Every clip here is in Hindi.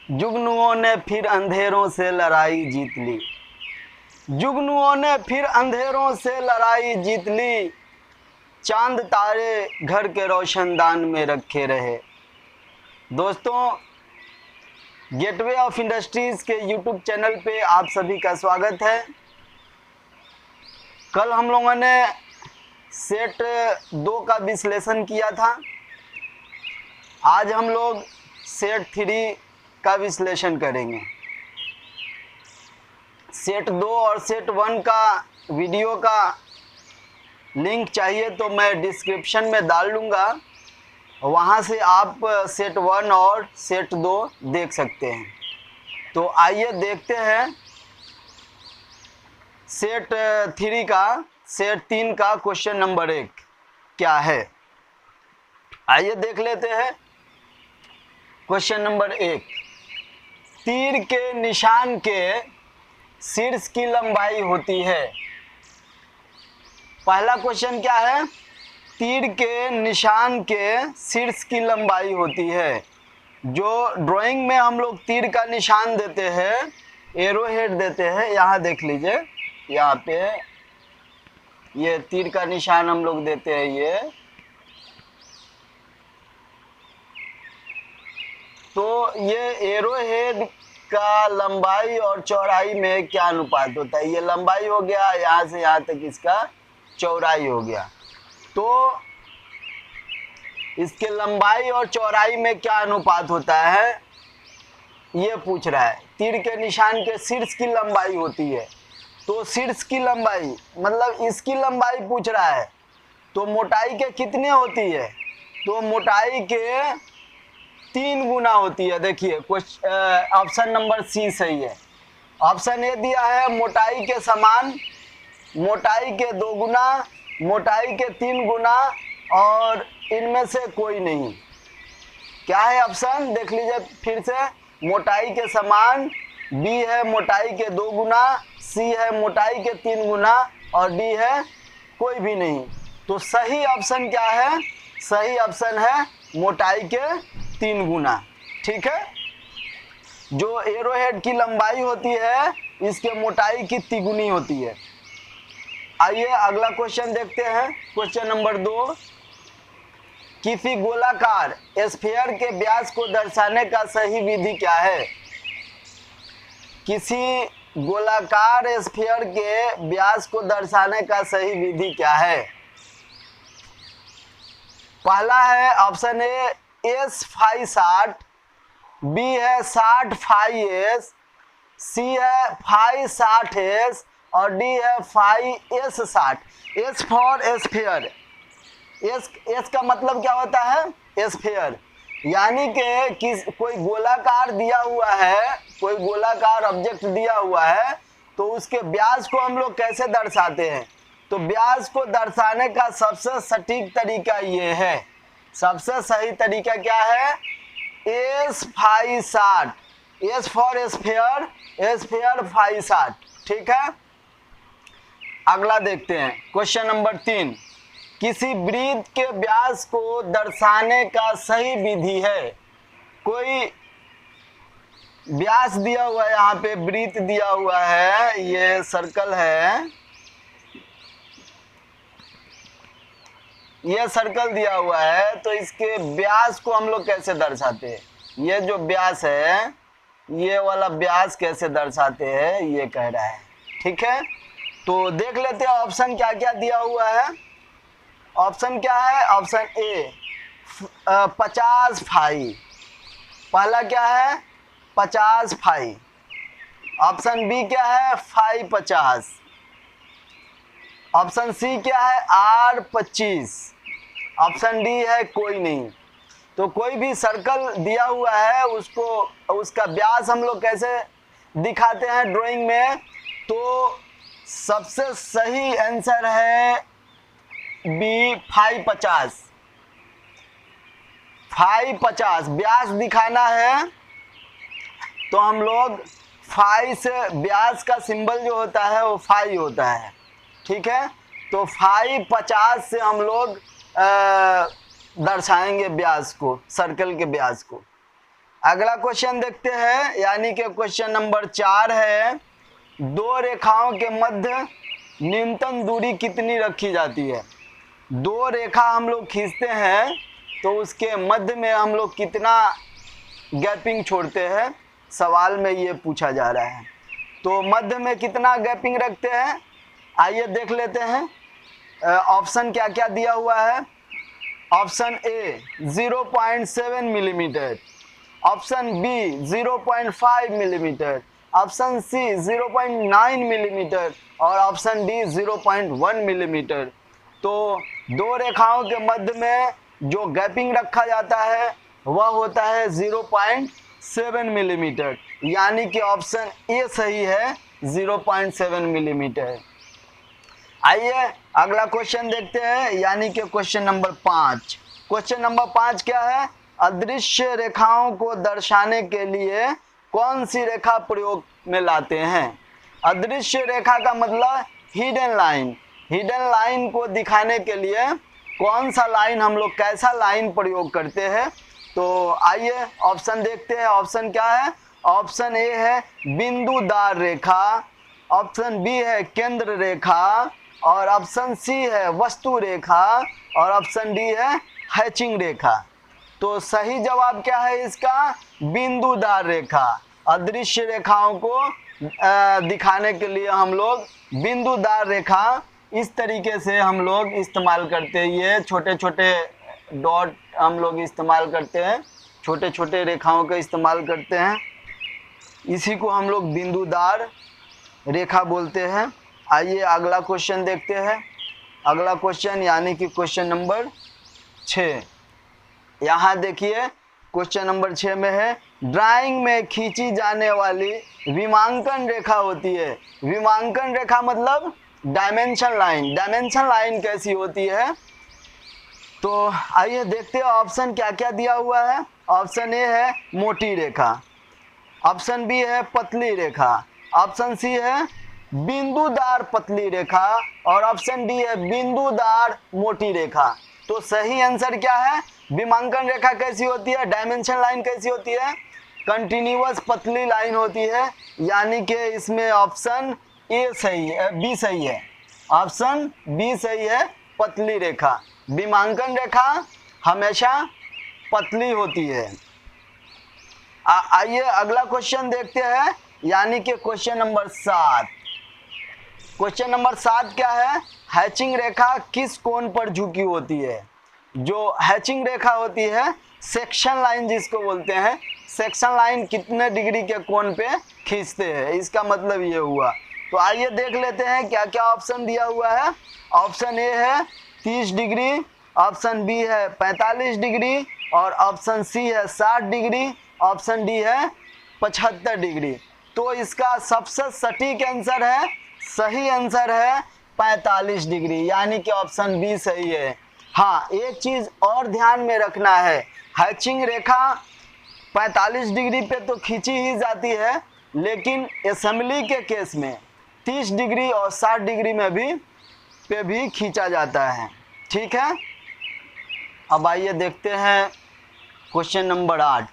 जुगनुओं ने फिर अंधेरों से लड़ाई जीत ली। जुगनुओं ने फिर अंधेरों से लड़ाई जीत ली। चांद तारे घर के रोशनदान में रखे रहे। दोस्तों, गेटवे ऑफ इंडस्ट्रीज़ के यूट्यूब चैनल पे आप सभी का स्वागत है। कल हम लोगों ने सेट 2 का विश्लेषण किया था। आज हम लोग सेट 3 का विश्लेषण करेंगे। सेट 2 और सेट 1 का वीडियो का लिंक चाहिए तो मैं डिस्क्रिप्शन में डाल दूँगा, वहाँ से आप सेट 1 और सेट 2 देख सकते हैं। तो आइए देखते हैं सेट 3 का क्वेश्चन नंबर 1 क्या है। आइए देख लेते हैं। क्वेश्चन नंबर 1, तीर के निशान के शीर्ष की लंबाई होती है। पहला क्वेश्चन क्या है? तीर के निशान के शीर्ष की लंबाई होती है। जो ड्राइंग में हम लोग तीर का निशान देते हैं, एरो हेड देते हैं, यहाँ देख लीजिए, यहाँ पे ये तीर का निशान हम लोग देते हैं ये। तो ये एरो हेड का लंबाई और चौड़ाई में क्या अनुपात होता है? ये लंबाई हो गया, यहाँ से यहाँ तक इसका चौड़ाई हो गया। तो इसके लंबाई और चौड़ाई में क्या अनुपात होता है, ये पूछ रहा है। तीर के निशान के शीर्ष की लंबाई होती है, तो शीर्ष की लंबाई मतलब इसकी लंबाई पूछ रहा है। तो मोटाई के कितने होती है? तो मोटाई के 3 गुना होती है। देखिए ऑप्शन नंबर सी सही है। ऑप्शन ए दिया है मोटाई के समान, मोटाई के 2 गुना, मोटाई के 3 गुना और इनमें से कोई नहीं। क्या है ऑप्शन? देख लीजिए फिर से। मोटाई के समान, बी है मोटाई के 2 गुना, सी है मोटाई के 3 गुना और डी है कोई भी नहीं। तो सही ऑप्शन क्या है? सही ऑप्शन है मोटाई के 3 गुना। ठीक है। जो एरोहेड की लंबाई होती है, इसके मोटाई की तिगुनी होती है। आइए अगला क्वेश्चन देखते हैं। क्वेश्चन नंबर 2, किसी गोलाकार स्फीयर के व्यास को दर्शाने का सही विधि क्या है? किसी गोलाकार स्फीयर के व्यास को दर्शाने का सही विधि क्या है? पहला है option A S phi 60, B है 60 फाई एस, सी है फाई 60 एस और डी है phi S 60। S for sphere. S का मतलब क्या होता है? स्फीयर। यानी कि कोई गोलाकार दिया हुआ है, कोई गोलाकार ऑब्जेक्ट दिया हुआ है, तो उसके व्यास को हम लोग कैसे दर्शाते हैं? तो व्यास को दर्शाने का सबसे सटीक तरीका ये है। सबसे सही तरीका क्या है? S phi 60। S for sphere, sphere phi 60। ठीक है। अगला देखते हैं। क्वेश्चन नंबर 3, किसी वृत्त के व्यास को दर्शाने का सही विधि है। कोई व्यास दिया हुआ है, यहाँ पे वृत्त दिया हुआ है, ये सर्कल है, ये सर्कल दिया हुआ है, तो इसके व्यास को हम लोग कैसे दर्शाते हैं? ये जो व्यास है, ये वाला व्यास कैसे दर्शाते हैं, ये कह रहा है। ठीक है। तो देख लेते हैं ऑप्शन क्या क्या दिया हुआ है। ऑप्शन क्या है? Option A 50 phi. पहला क्या है? 50 फाई। ऑप्शन बी क्या है? फाई 50। ऑप्शन सी क्या है? आर 25। ऑप्शन डी है कोई नहीं। तो कोई भी सर्कल दिया हुआ है, उसको उसका व्यास हम लोग कैसे दिखाते हैं ड्राइंग में? तो सबसे सही आंसर है बी फाई 50। फाई 50 व्यास दिखाना है, तो हम लोग फाई से, व्यास का सिंबल जो होता है वो फाई होता है। ठीक है। तो फाई 50 से हम लोग दर्शाएंगे व्यास को, सर्कल के व्यास को। अगला क्वेश्चन देखते हैं, यानी कि क्वेश्चन नंबर 4 है, दो रेखाओं के मध्य न्यूनतम दूरी कितनी रखी जाती है। दो रेखा हम लोग खींचते हैं तो उसके मध्य में हम लोग कितना गैपिंग छोड़ते हैं, सवाल में ये पूछा जा रहा है। तो मध्य में कितना गैपिंग रखते हैं, आइए देख लेते हैं। ऑप्शन क्या क्या दिया हुआ है। Option A 0.7 millimetre, option B 0.5 millimetre, option C 0.9 millimetre और ऑप्शन डी 0.1 मिलीमीटर। तो दो रेखाओं के मध्य में जो गैपिंग रखा जाता है वह होता है 0.7 मिलीमीटर, यानी कि ऑप्शन ए सही है 0.7 मिलीमीटर। आइए अगला क्वेश्चन देखते हैं, यानी कि क्वेश्चन नंबर 5। क्वेश्चन नंबर 5 क्या है, अदृश्य रेखाओं को दर्शाने के लिए कौन सी रेखा प्रयोग में लाते हैं। अदृश्य रेखा का मतलब हिडन लाइन। हिडन लाइन को दिखाने के लिए कौन सा लाइन हम लोग, कैसा लाइन प्रयोग करते हैं। तो आइए ऑप्शन देखते हैं। ऑप्शन क्या है, ऑप्शन ए है बिंदुदार रेखा, ऑप्शन बी है केंद्र रेखा और ऑप्शन सी है वस्तु रेखा और ऑप्शन डी है हैचिंग रेखा। तो सही जवाब क्या है इसका, बिंदुदार रेखा। अदृश्य रेखाओं को दिखाने के लिए हम लोग बिंदुदार रेखा इस तरीके से हम लोग इस्तेमाल करते हैं। ये छोटे छोटे डॉट हम लोग इस्तेमाल करते हैं, छोटे छोटे रेखाओं का इस्तेमाल करते हैं, इसी को हम लोग बिंदुदार रेखा बोलते हैं। आइए अगला क्वेश्चन देखते हैं। अगला क्वेश्चन यानी कि क्वेश्चन नंबर 6। यहाँ देखिए क्वेश्चन नंबर 6 में है, ड्राइंग में खींची जाने वाली विमांकन रेखा होती है। विमांकन रेखा मतलब डायमेंशन लाइन। डायमेंशन लाइन कैसी होती है, तो आइए देखते हैं ऑप्शन क्या क्या दिया हुआ है। ऑप्शन ए है मोटी रेखा, ऑप्शन बी है पतली रेखा, ऑप्शन सी है बिंदुदार पतली रेखा और ऑप्शन डी है बिंदुदार मोटी रेखा। तो सही आंसर क्या है, विमांकन रेखा कैसी होती है, डायमेंशन लाइन कैसी होती है, कंटिन्यूअस पतली लाइन होती है, यानी कि इसमें ऑप्शन ए सही है, बी सही है, ऑप्शन बी सही है, पतली रेखा। विमांकन रेखा हमेशा पतली होती है। आइए अगला क्वेश्चन देखते हैं, यानी कि क्वेश्चन नंबर 7। क्वेश्चन नंबर 7 क्या है, हैचिंग रेखा किस कोण पर झुकी होती है। जो हैचिंग रेखा होती है, सेक्शन लाइन जिसको बोलते हैं, सेक्शन लाइन कितने डिग्री के कोण पे खींचते हैं, इसका मतलब ये हुआ। तो आइए देख लेते हैं क्या क्या ऑप्शन दिया हुआ है। ऑप्शन ए है 30 डिग्री, ऑप्शन बी है 45 डिग्री और ऑप्शन सी है 60 डिग्री, ऑप्शन डी है 75 डिग्री। तो इसका सबसे सटीक आंसर है, सही आंसर है 45 डिग्री, यानी कि ऑप्शन बी सही है। हाँ, एक चीज़ और ध्यान में रखना है, हैचिंग रेखा 45 डिग्री पे तो खींची ही जाती है, लेकिन असेंबली के केस में 30 डिग्री और 60 डिग्री में भी खींचा जाता है। ठीक है, अब आइए देखते हैं क्वेश्चन नंबर 8।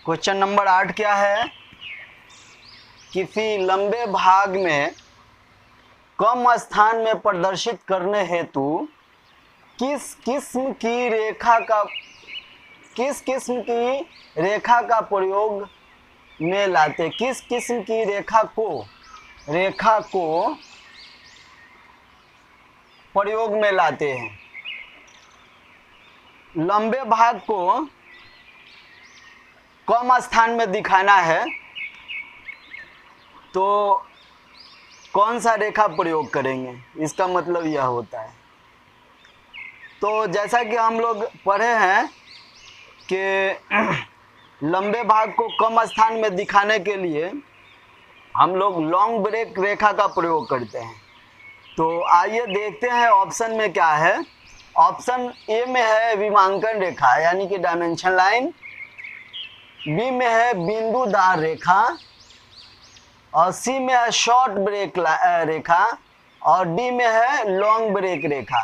क्वेश्चन नंबर 8 क्या है, किसी लंबे भाग में कम स्थान में प्रदर्शित करने हेतु किस किस्म की रेखा का प्रयोग में लाते, किस किस्म की रेखा को प्रयोग में लाते हैं। लंबे भाग को कम स्थान में दिखाना है तो कौन सा रेखा प्रयोग करेंगे, इसका मतलब यह होता है। तो जैसा कि हम लोग पढ़े हैं कि लंबे भाग को कम स्थान में दिखाने के लिए हम लोग लॉन्ग ब्रेक रेखा का प्रयोग करते हैं। तो आइए देखते हैं ऑप्शन में क्या है। ऑप्शन ए में है विमांकन रेखा यानी कि डायमेंशन लाइन, बी में है बिंदुदार रेखा और सी में है शॉर्ट ब्रेक रेखा और डी में है लॉन्ग ब्रेक रेखा।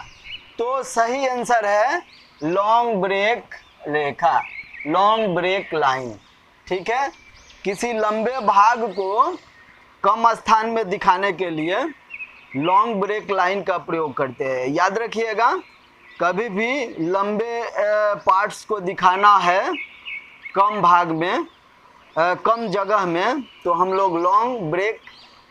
तो सही आंसर है लॉन्ग ब्रेक रेखा। Long break line. ठीक है, किसी लंबे भाग को कम स्थान में दिखाने के लिए लॉन्ग ब्रेक लाइन का प्रयोग करते हैं। याद रखिएगा, कभी भी लंबे पार्ट्स को दिखाना है कम भाग में, कम जगह में, तो हम लोग लॉन्ग ब्रेक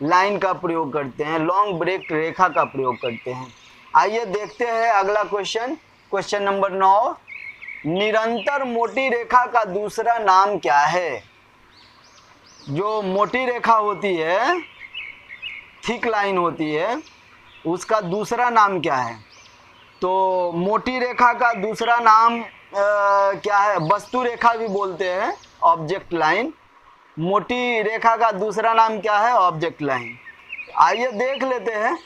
लाइन का प्रयोग करते हैं, लॉन्ग ब्रेक रेखा का प्रयोग करते हैं। आइए देखते हैं अगला क्वेश्चन, क्वेश्चन नंबर 9। निरंतर मोटी रेखा का दूसरा नाम क्या है? जो मोटी रेखा होती है, थिक लाइन होती है, उसका दूसरा नाम क्या है? तो मोटी रेखा का दूसरा नाम क्या है? वस्तु रेखा भी बोलते हैं, ऑब्जेक्ट लाइन। मोटी रेखा का दूसरा नाम क्या है? Object line. आइए देख लेते हैं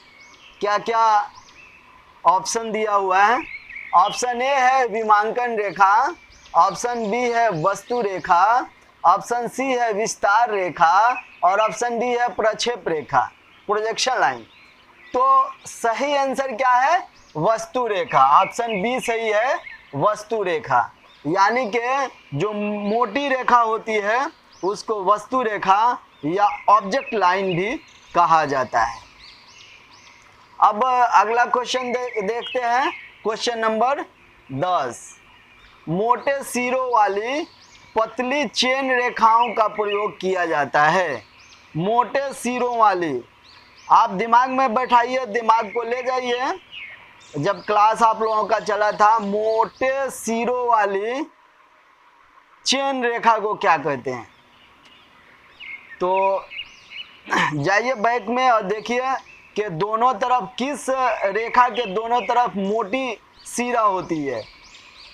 क्या क्या ऑप्शन दिया हुआ है। ऑप्शन ए है विमांकन रेखा, ऑप्शन बी है वस्तु रेखा, ऑप्शन सी है विस्तार रेखा और ऑप्शन डी है प्रक्षेप रेखा, प्रोजेक्शन लाइन। तो सही आंसर क्या है? वस्तु रेखा। ऑप्शन बी सही है, वस्तु रेखा। यानी कि जो मोटी रेखा होती है उसको वस्तु रेखा या ऑब्जेक्ट लाइन भी कहा जाता है। अब अगला क्वेश्चन देखते हैं, क्वेश्चन नंबर 10। मोटे सिरों वाली पतली चेन रेखाओं का प्रयोग किया जाता है। मोटे सिरों वाली, आप दिमाग में बैठाइए, दिमाग को ले जाइए। जब क्लास आप लोगों का चला था, मोटे सिरों वाली चेन रेखा को क्या कहते हैं? तो जाइए बैक में और देखिए कि दोनों तरफ, किस रेखा के दोनों तरफ मोटी सिरा होती है।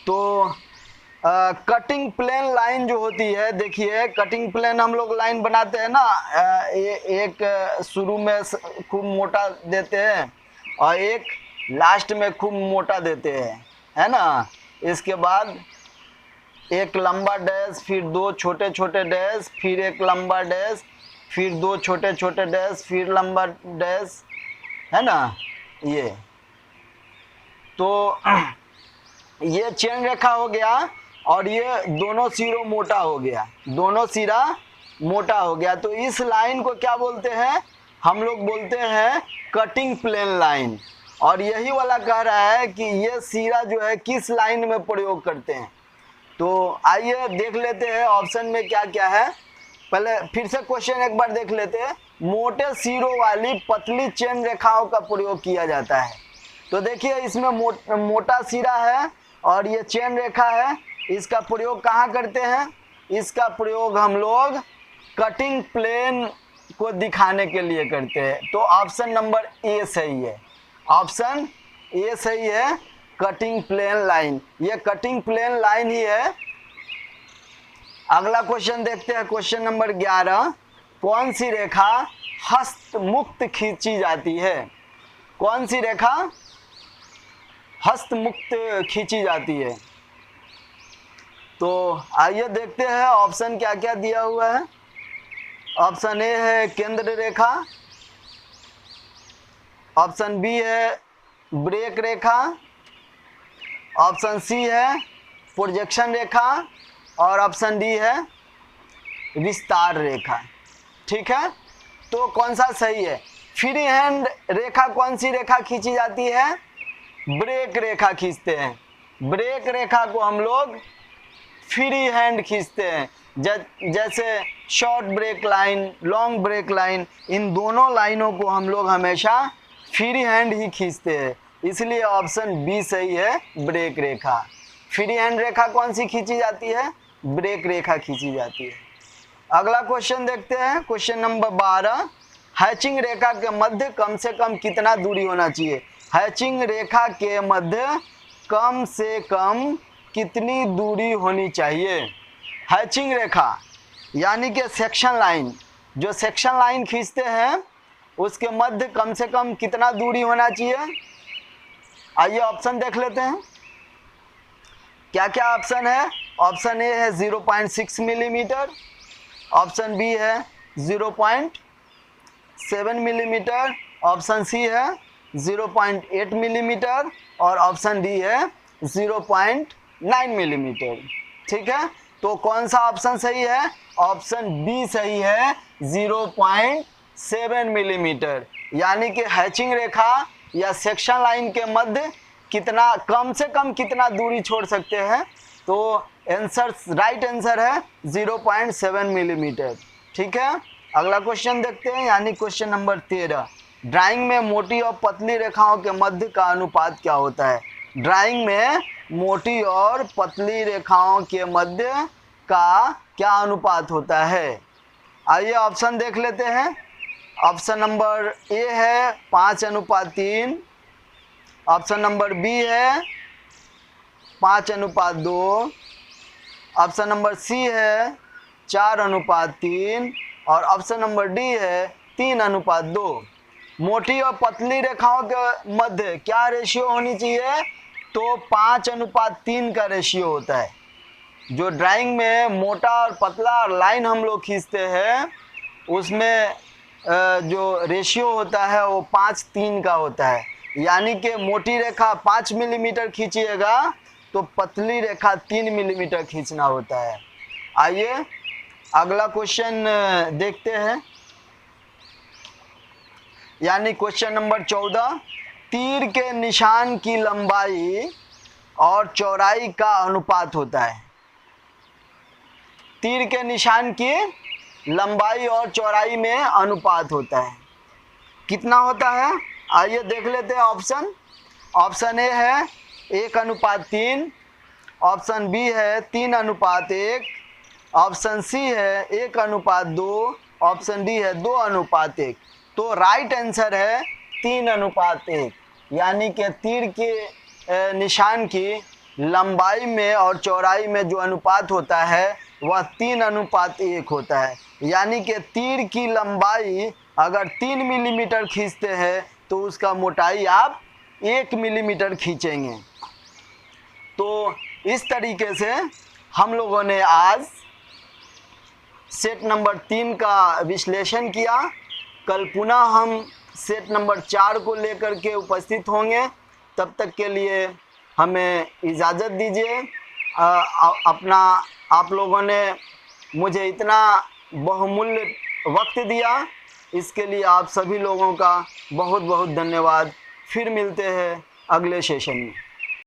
तो कटिंग प्लेन लाइन जो होती है, देखिए कटिंग प्लेन हम लोग लाइन बनाते हैं ना, एक शुरू में खूब मोटा देते हैं और एक लास्ट में खूब मोटा देते हैं, है ना। इसके बाद एक लंबा डैश, फिर दो छोटे छोटे डैश, फिर एक लंबा डैश, फिर दो छोटे छोटे डैश, फिर लंबा डैश, है ना। ये तो ये चेन रेखा हो गया और ये दोनों सिरों मोटा हो गया, दोनों सिरा मोटा हो गया। तो इस लाइन को क्या बोलते हैं? हम लोग बोलते हैं कटिंग प्लेन लाइन। और यही वाला कह रहा है कि ये सिरा जो है किस लाइन में प्रयोग करते हैं। तो आइए देख लेते हैं ऑप्शन में क्या क्या है। पहले फिर से क्वेश्चन एक बार देख लेते हैं। मोटे सिरों वाली पतली चेन रेखाओं का प्रयोग किया जाता है। तो देखिए इसमें मोटा सिरा है और ये चेन रेखा है। इसका प्रयोग कहाँ करते हैं? इसका प्रयोग हम लोग कटिंग प्लेन को दिखाने के लिए करते हैं। तो ऑप्शन नंबर ए सही है, ऑप्शन ए सही है, कटिंग प्लेन लाइन। ये कटिंग प्लेन लाइन ही है। अगला क्वेश्चन देखते हैं, क्वेश्चन नंबर 11। कौन सी रेखा हस्त मुक्त खींची जाती है? कौन सी रेखा हस्त मुक्त खींची जाती है? तो आइए देखते हैं ऑप्शन क्या क्या दिया हुआ है। ऑप्शन ए है केंद्र रेखा, ऑप्शन बी है ब्रेक रेखा, ऑप्शन सी है प्रोजेक्शन रेखा और ऑप्शन डी है विस्तार रेखा। ठीक है, तो कौन सा सही है? फ्री हैंड रेखा कौन सी रेखा खींची जाती है? ब्रेक रेखा खींचते हैं। ब्रेक रेखा को हम लोग फ्री हैंड खींचते हैं। जैसे short break line, long break line, इन दोनों लाइनों को हम लोग हमेशा फ्री हैंड ही खींचते हैं। इसलिए ऑप्शन बी सही है, ब्रेक रेखा। फ्री हैंड रेखा कौन सी खींची जाती है? ब्रेक रेखा खींची जाती है। अगला क्वेश्चन देखते हैं, क्वेश्चन नंबर 12। हैचिंग रेखा के मध्य कम से कम कितना दूरी होना चाहिए? हैचिंग रेखा के मध्य कम से कम कितनी दूरी होनी चाहिए? हैचिंग रेखा यानी कि सेक्शन लाइन, जो सेक्शन लाइन खींचते हैं उसके मध्य कम से कम कितना दूरी होना चाहिए? आइए ऑप्शन देख लेते हैं क्या क्या ऑप्शन है। ऑप्शन ए है 0.6 मिलीमीटर, ऑप्शन बी है 0.7 मिलीमीटर, ऑप्शन सी है 0.8 मिलीमीटर और ऑप्शन डी है 0.9 मिलीमीटर। ठीक है, तो कौन सा ऑप्शन सही है? ऑप्शन बी सही है, 0.7 मिलीमीटर। यानी कि हैचिंग रेखा या सेक्शन लाइन के मध्य कितना, कम से कम कितना दूरी छोड़ सकते हैं? तो आंसर, राइट आंसर है 0.7 मिलीमीटर। ठीक है, अगला क्वेश्चन देखते हैं, यानी क्वेश्चन नंबर 13। ड्राइंग में मोटी और पतली रेखाओं के मध्य का अनुपात क्या होता है? ड्राइंग में मोटी और पतली रेखाओं के मध्य का क्या अनुपात होता है? आइए ऑप्शन देख लेते हैं। ऑप्शन नंबर ए है 5:3, ऑप्शन नंबर बी है 5:2, ऑप्शन नंबर सी है 4:3 और ऑप्शन नंबर डी है 3:2। मोटी और पतली रेखाओं के मध्य क्या रेशियो होनी चाहिए? तो 5:3 का रेशियो होता है। जो ड्राइंग में मोटा और पतला लाइन हम लोग खींचते हैं उसमें जो रेशियो होता है वो 5:3 का होता है। यानी कि मोटी रेखा 5 मिलीमीटर खींचिएगा तो पतली रेखा 3 मिलीमीटर खींचना होता है। आइए अगला क्वेश्चन देखते हैं, यानी क्वेश्चन नंबर 14। तीर के निशान की लंबाई और चौड़ाई का अनुपात होता है। तीर के निशान की लंबाई और चौड़ाई में अनुपात होता है, कितना होता है? आइए देख लेते हैं ऑप्शन। ऑप्शन ए है 1:3, ऑप्शन बी है 3:1, ऑप्शन सी है 1:2, ऑप्शन डी है 2:1। तो राइट आंसर है 3:1। यानी कि तीर के निशान की लंबाई में और चौड़ाई में जो अनुपात होता है वह 3:1 होता है। यानी कि तीर की लंबाई अगर 3 मिलीमीटर खींचते हैं तो उसका मोटाई आप 1 मिलीमीटर खींचेंगे। तो इस तरीके से हम लोगों ने आज सेट नंबर 3 का विश्लेषण किया। कल पुनः हम सेट नंबर 4 को लेकर के उपस्थित होंगे। तब तक के लिए हमें इजाज़त दीजिए। अपना आप लोगों ने मुझे इतना बहुमूल्य वक्त दिया, इसके लिए आप सभी लोगों का बहुत बहुत धन्यवाद। फिर मिलते हैं अगले सेशन में।